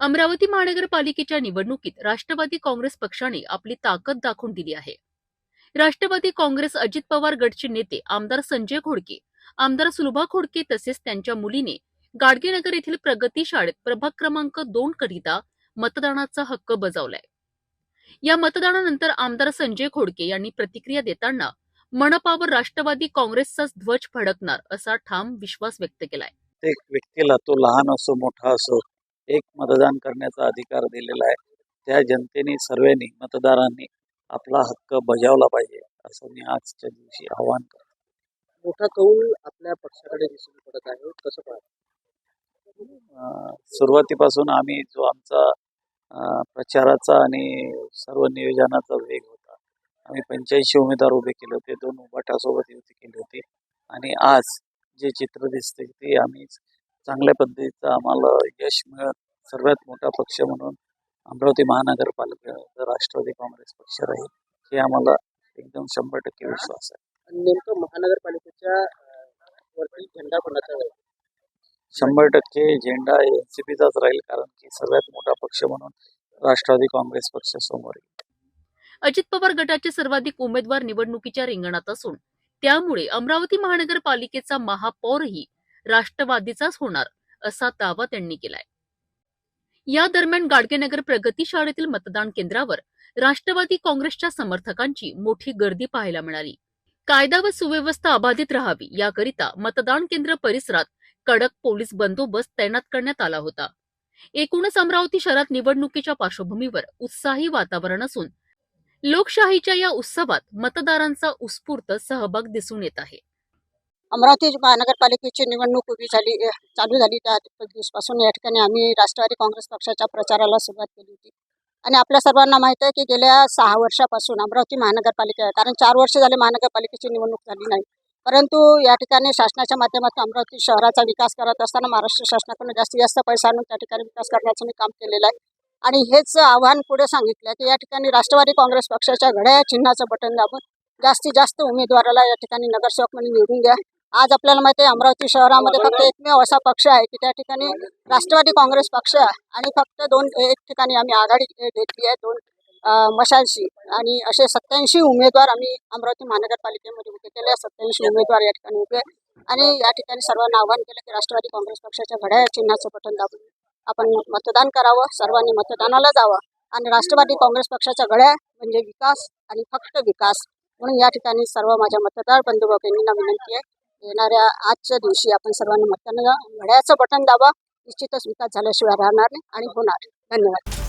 अमरावती महानगरपालिकेच्या निवडणुकीत राष्ट्रवादी काँग्रेस पक्षाने आपली ताकद दाखवून दिली आहे. राष्ट्रवादी काँग्रेस अजित पवार गटचे नेते आमदार संजय खोडके, आमदार सुलभा खोडके तसेच त्यांच्या मुलीने गाडगेनगर येथील प्रगती शाळेत प्रभाग क्रमांक 2 करिता मतदानाचा हक्क बजावलाय. या मतदानानंतर आमदार संजय खोडके यांनी प्रतिक्रिया देताना मनपावर राष्ट्रवादी काँग्रेसचाच ध्वज फडकणार असा ठाम विश्वास व्यक्त केलाय. प्रत्येक व्यक्तीला तो लहान असो मोठा असो एक मतदान करण्याचा अधिकार दिलेला आहे. त्या जनतेने सर्वांनी मतदारांनी आपला हक्क बजावला पाहिजे असं मी आजच्या दिवशी आवाहन करतो. मोठा कौल आपल्या पक्षाकडे दिसून पडत आहे, कसं पाहता? सुरुवातीपासून आम्ही जो आमचा प्रचाराचा आणि सर्व नियोजनाचा वेग होता, आम्ही 85 उमेदवार उभे केले होते, 2 उभाटासोबत युती केली होती आणि आज जे चित्र दिसते ते आम्ही चांगल्या पद्धतीचं आम्हाला यश मिळत सर्वात मोठा पक्ष म्हणून अमरावती महानगरपालिका राष्ट्रवादी काँग्रेस पक्ष राहील हे आम्हाला एकदम 100% विश्वास आहे. आणि नेमकं महानगरपालिकेच्या वरती झेंडा कोणाचा आहे? 100% झेंडा एनसीपीचाच राहील, कारण की सर्वात मोठा पक्ष म्हणून राष्ट्रवादी काँग्रेस पक्ष समोर येईल. अजित पवार गटाचे सर्वाधिक उमेदवार निवडणुकीच्या रिंगणात असून त्यामुळे अमरावती महानगरपालिकेचा महापौरही राष्ट्रवादीचाच होणार असा दावा त्यांनी केलाय. या दरम्यान गाडगेनगर प्रगती शाळेतील मतदान केंद्रावर राष्ट्रवादी काँग्रेसच्या समर्थकांची मोठी गर्दी पाहायला मिळाली. कायदा व सुव्यवस्था अबाधित राहावी याकरिता मतदान केंद्र परिसरात कडक पोलीस बंदोबस्त तैनात करण्यात आला होता. एकूणच अमरावती शहरात निवडणुकीच्या पार्श्वभूमीवर उत्साही वातावरण असून लोकशाहीच्या या उत्सवात मतदारांचा उत्स्फूर्त सहभाग दिसून येत आहे. अमरावती महानगरपालिकेची निवडणूक चालू झाली त्या दिवसापासून या ठिकाणी आम्ही राष्ट्रवादी काँग्रेस पक्षाच्या प्रचाराला सुरुवात केली होती. आणि आपल्या सर्वांना माहीत आहे की गेल्या 6 वर्षापासून अमरावती महानगरपालिका, कारण 4 वर्ष झाले महानगरपालिकेची निवडणूक झाली नाही, परंतु या ठिकाणी शासनाच्या माध्यमातून अमरावती शहराचा विकास करत असताना महाराष्ट्र शासनाकडून जास्तीत जास्त पैसा आणून त्या ठिकाणी विकास करण्याचं मी काम केलेलं आहे. आणि हेच आव्हान पुढे सांगितलं की या ठिकाणी राष्ट्रवादी काँग्रेस पक्षाच्या घड्याळ चिन्हाचं बटन दाबून जास्तीत जास्त उमेदवाराला या ठिकाणी नगरसेवक म्हणून निवडून द्या. आज आपल्याला माहिती आहे अमरावती शहरामध्ये फक्त एकमेव असा पक्ष आहे की त्या ठिकाणी राष्ट्रवादी काँग्रेस पक्ष आणि फक्त एक ठिकाणी आम्ही आघाडी घेतली आहे, 2 मशालशी, आणि असे 87 उमेदवार आम्ही अमरावती महानगरपालिकेमध्ये उभे केले. 87 उमेदवार या ठिकाणी उभे आणि या ठिकाणी सर्वांना आवाहन केलं की राष्ट्रवादी काँग्रेस पक्षाच्या घड्याळ चिन्हाचं बटन दाबून आपण मतदान करावं, सर्वांनी मतदानाला जावं आणि राष्ट्रवादी काँग्रेस पक्षाच्या घड्याळ म्हणजे विकास आणि फक्त विकास म्हणून या ठिकाणी सर्व माझ्या मतदार बंधू भगिनींना विनंती आहे, येणाऱ्या आजच्या दिवशी आपण सर्वांनी घड्याळाचं बटन दाबा. निश्चितच विकास झाल्याशिवाय राहणार नाही आणि होणार. धन्यवाद.